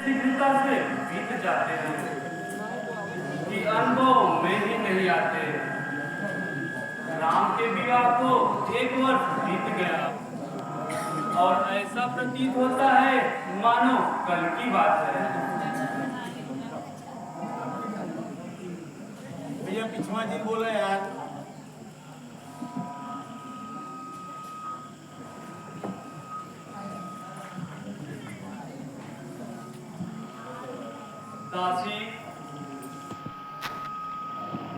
शीघ्रता से बीत जाते हैं कि अनुभव में ही नहीं आते। राम के विवाह को 1 वर्ष बीत गया और ऐसा प्रतीत होता है मानो कल की बात है। भैया पिछवा जी बोले यार। दासी,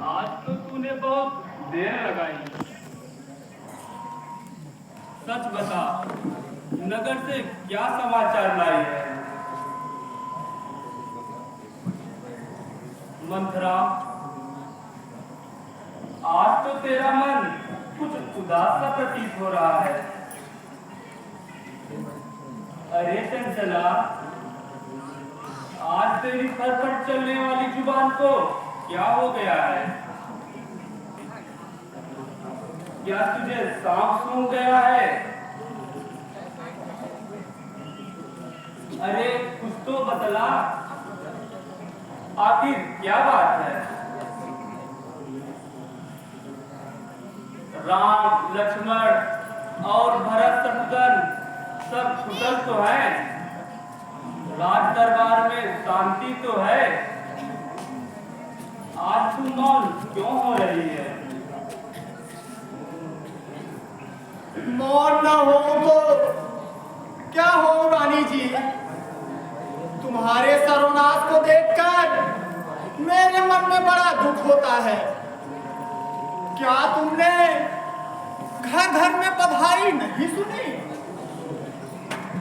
आज तो तूने बहुत देर लगाई। सच बता, नगर से क्या समाचार लाई है? मंथरा, आज तो तेरा मन कुछ उदास सा प्रतीत हो रहा है। अरे चंचला, आज तेरी फटफट चलने वाली जुबान को क्या हो गया है? क्या तुझे सांप सूंघ गया है? अरे कुछ तो बतला, आखिर क्या बात है? राम, लक्ष्मण और भरत शत्रुघ्न सब कुशल तो हैं? राज दरबार में शांति तो है? आज तू मौन क्यों हो रही है? मौन न हो तो क्या हो रानी जी? तुम्हारे सर्वनाश को देखकर मेरे मन में बड़ा दुख होता है। क्या तुमने घर घर में बधाई नहीं सुनी?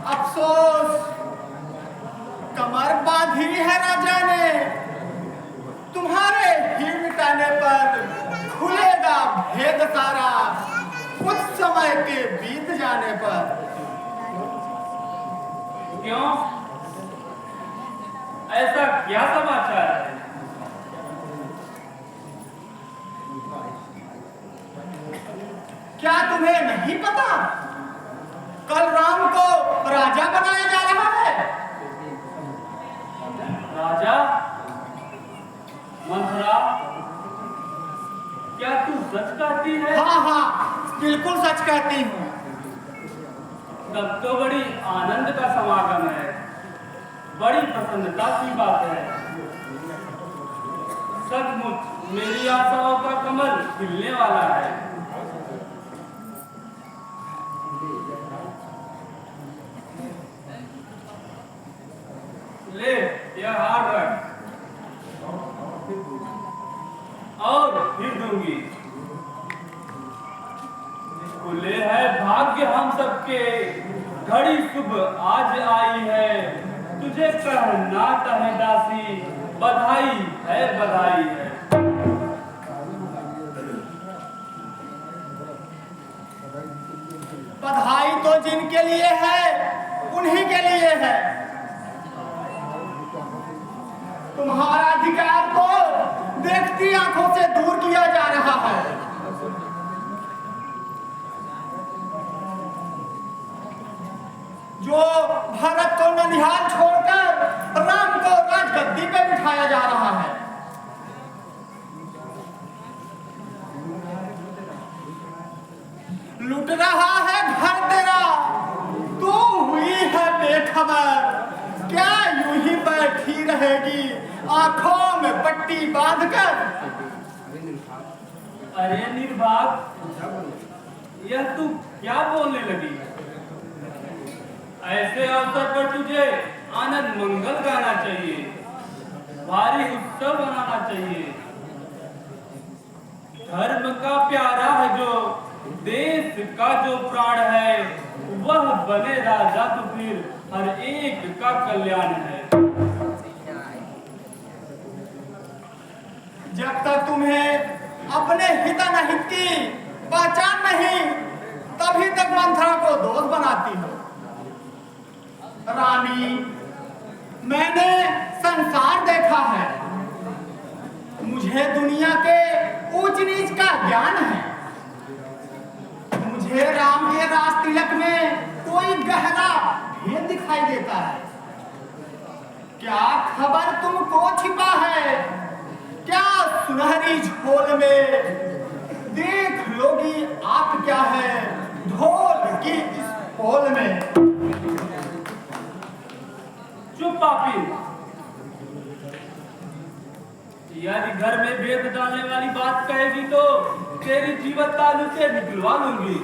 अफसोस कमर बांधी है राजा ने। तुम्हारे ही मिटाने पर खुलेगा भेद सारा, कुछ समय के बीत जाने पर। क्यों? ऐसा क्या समाचार है? क्या तुम्हें नहीं पता? कल राम को राजा बनाया जा रहा है। राजा? मंथरा, क्या तू सच कहती है? हाँ हाँ, बिल्कुल सच कहती हूँ। तब तो बड़ी आनंद का समागम है, बड़ी प्रसन्नता की बात है। सचमुच मेरी आशाओं का कमल खिलने वाला है। ले यह हार रख और फिर दूंगी। खुले है भाग्य हम सबके, घड़ी शुभ आज आई है। तुझे कहना है दासी, बधाई है बधाई है। बधाई तो जिनके लिए है उन्हीं के लिए है। तुम्हारा अधिकार को देखती आंखों से दूर किया जा रहा है। जो भारत को ननिहाल छोड़कर राम को राजगद्दी पे बिठाया जा रहा है। लुट रहा है घर तेरा, तू हुई है बेखबर। क्या यूं ही बैठी रहेगी आंखों में पट्टी बांधकर? अरे निर्भाग, यह तू क्या बोलने लगी? ऐसे अवसर पर तुझे आनंद मंगल गाना चाहिए, भारी उत्सव मनाना चाहिए। धर्म का प्यारा है जो, देश का जो प्राण है, वह बने राजा तो फिर हर एक का कल्याण है। जब तक तुम्हें अपने हितानहित की पहचान नहीं, तभी तक मंथरा को दोस्त बनाती हो। रानी, मैंने संसार देखा है, मुझे दुनिया के ऊंच नीच का ज्ञान है। मुझे राम के राज तिलक में कोई गहरा भेद दिखाई देता है। क्या खबर तुमको छिपा है? क्या सुनहरी झोल में देख लोगी आप क्या है ढोल की इस पोल में? चुप पापी, यदि घर में भेद डालने वाली बात कहेगी तो तेरी जीवन तालू से निकलवा लूंगी।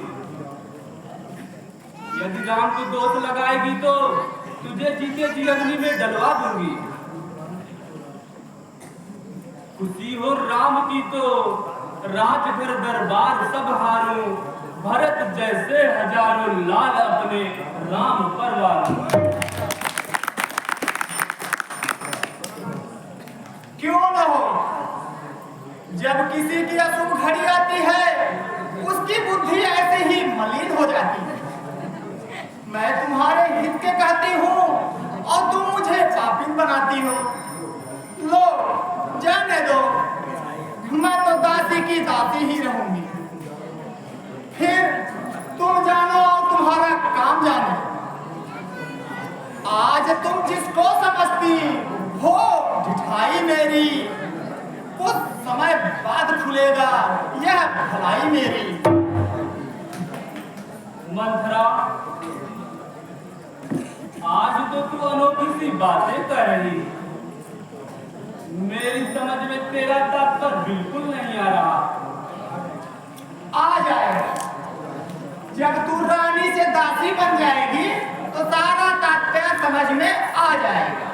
यदि राम को दोष लगाएगी तो तुझे जीते जी अग्नि में डलवा दूंगी। खुशी हो राम की तो राजभर दरबार सब हारूं, भरत जैसे हजारों लाल अपने राम पर वारूं। क्यों न हो, जब किसी की अशुभ घड़ी आती है उसकी बुद्धि ऐसे ही मलिन हो जाती है। मैं तुम्हारे हित के कहती हूँ और तुम मुझे पापी बनाती हो। लो जाने दो, मैं तो दासी की दासी ही रहूंगी। फिर तुम जानो और तुम्हारा काम जानो। आज तुम जिसको समझती हो जिठाई मेरी, कुछ समय बाद खुलेगा यह भलाई मेरी। मंथरा, आज तो तू अनोखी सी बातें कर रही। मेरी समझ में तेरा तात्पर्य बिल्कुल नहीं आ रहा। आ जाएगा, जब तू रानी से दासी बन जाएगी तो सारा तात्पर्य समझ में आ जाएगा।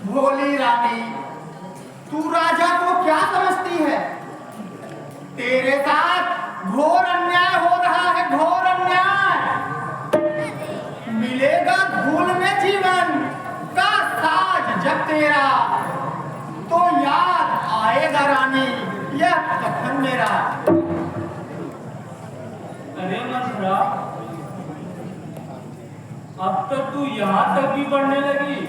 भोली रानी, तू राजा को क्या समझती है? तेरे साथ घोर अन्याय हो रहा है, घोर अन्याय। मिलेगा धूल में जीवन का साज जब तेरा, तो याद आएगा रानी यह कफन मेरा। अरे मंथरा, अब तो तू यहाँ तक भी बढ़ने लगी।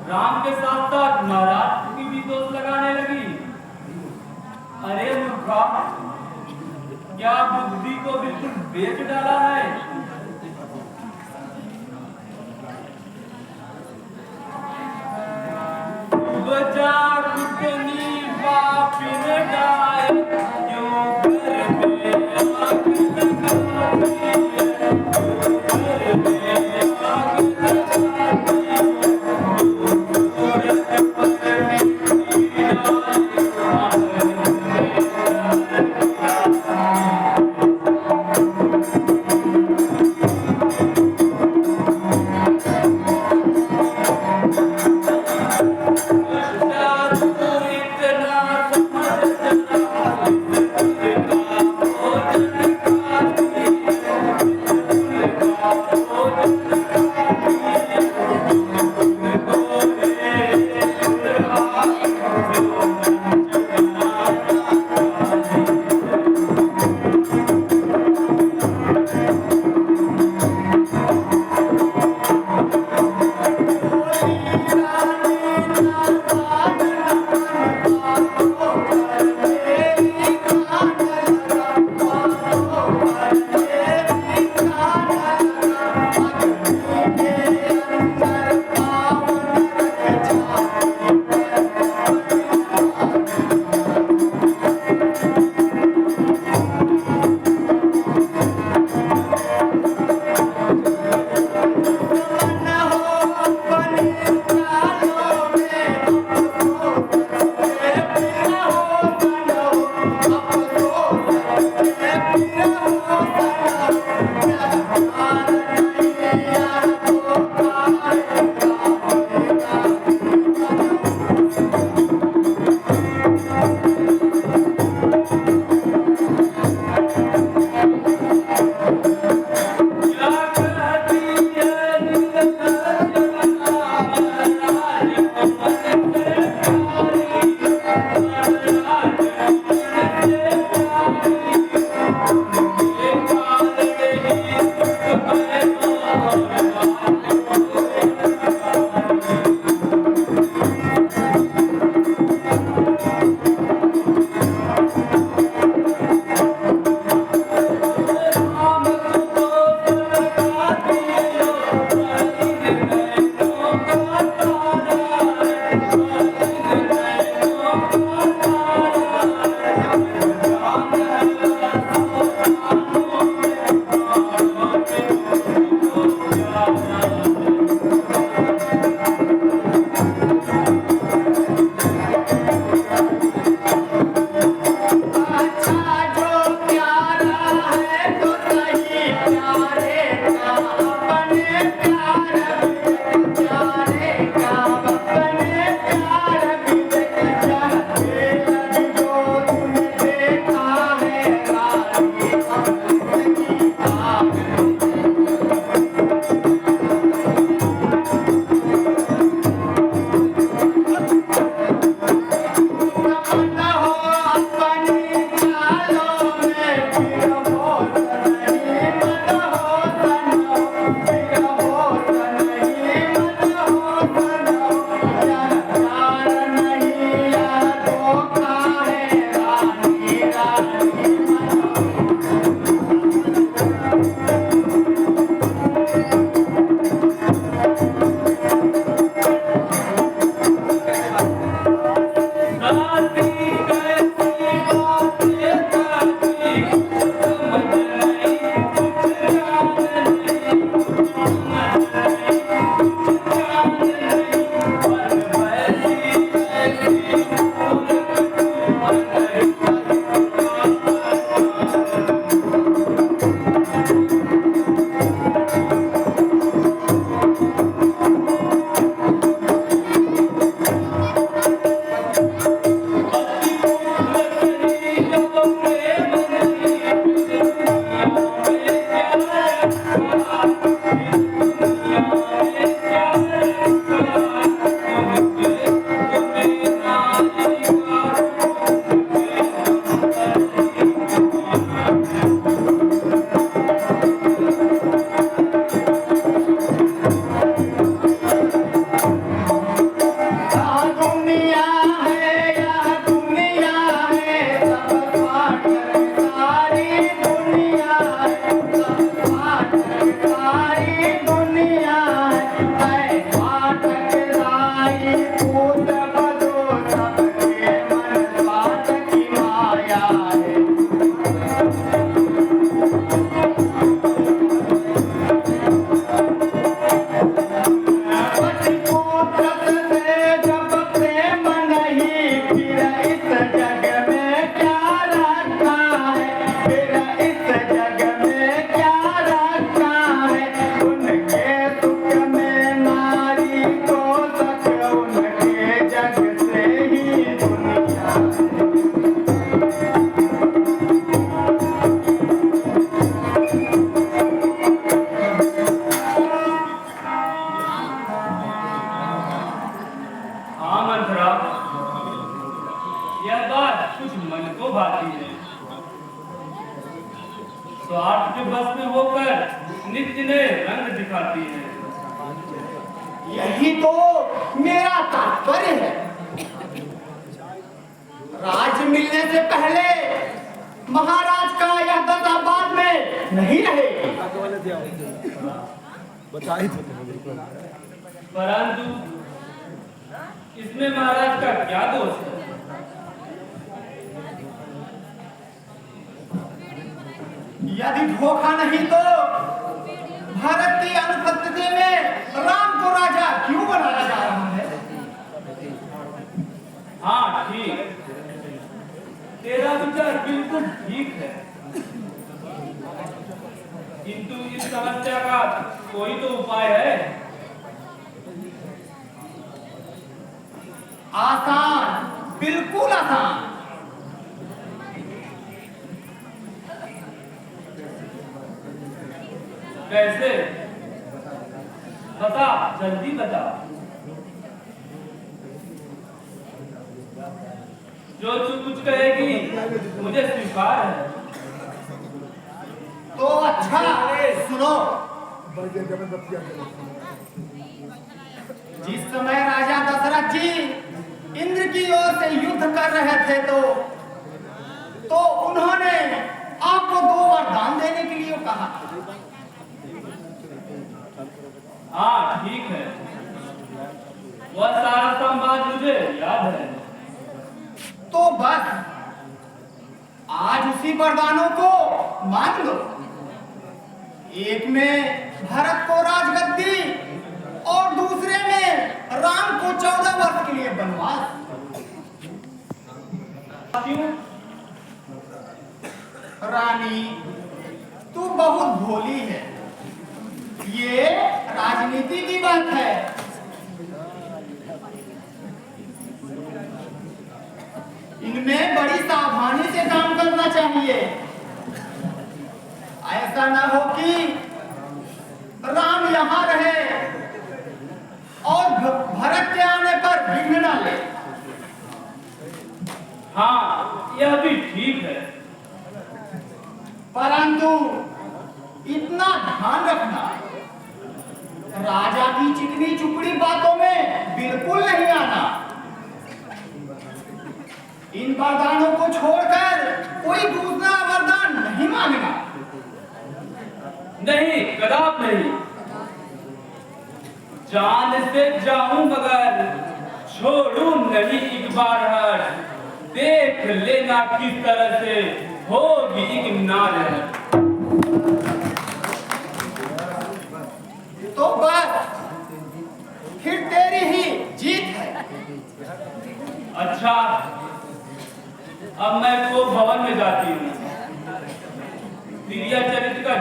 राम के साथ साथ महाराज की भी दोष लगाने लगी। अरे मूर्खा, क्या बुद्धि को बिल्कुल बेच डाला है? बजा कितनी पापिन गाय, क्यों घर में आग लगाती है, घर में आग लगाती है। यही तो मेरा तात्पर्य है। राज्य मिलने से पहले महाराज का यह दशा बाद में नहीं रहेगी। परंतु इसमें महाराज का क्या दोष है? यदि धोखा नहीं तो भारत की अनुपस्थिति में राम को राजा क्यों बनाया जा रहा है? हाँ ठीक, तेरा विचार बिल्कुल ठीक है, किंतु इस समस्या का कोई तो उपाय है। आसान, बिल्कुल आसान। कैसे? बता, जल्दी बता। जो तू कुछ कहेगी मुझे स्वीकार है। तो अच्छा सुनो। जिस समय राजा दशरथ जी इंद्र की ओर से युद्ध कर रहे थे तो उन्होंने आपको 2 वरदान देने के लिए कहा। हाँ ठीक है, वह सारा संवाद मुझे याद है। तो बस आज उसी वरदानों को मान लो। एक में भरत को राजगद्दी और दूसरे में राम को 14 वर्ष के लिए वनवास। क्यों? रानी तू बहुत भोली है, ये राजनीति की बात है। इनमें बड़ी सावधानी से काम करना चाहिए। ऐसा ना हो कि राम यहाँ रहे और भरत के आने पर विघ्न न ले। हाँ यह भी ठीक है, परंतु इतना ध्यान रखना, राजा की चिकनी चुपड़ी बातों में बिल्कुल नहीं आना। इन वरदानों को छोड़कर कोई दूसरा वरदान नहीं मांगना। नहीं, कदाप नहीं। जान से जाऊं मगर छोड़ू नहीं एक बार हर। देख लेना किस तरह से होगी एक नार। तो बस फिर तेरी ही जीत है। अच्छा, अब मैं को भवन में जाती हूँ। प्रिया चरित्र का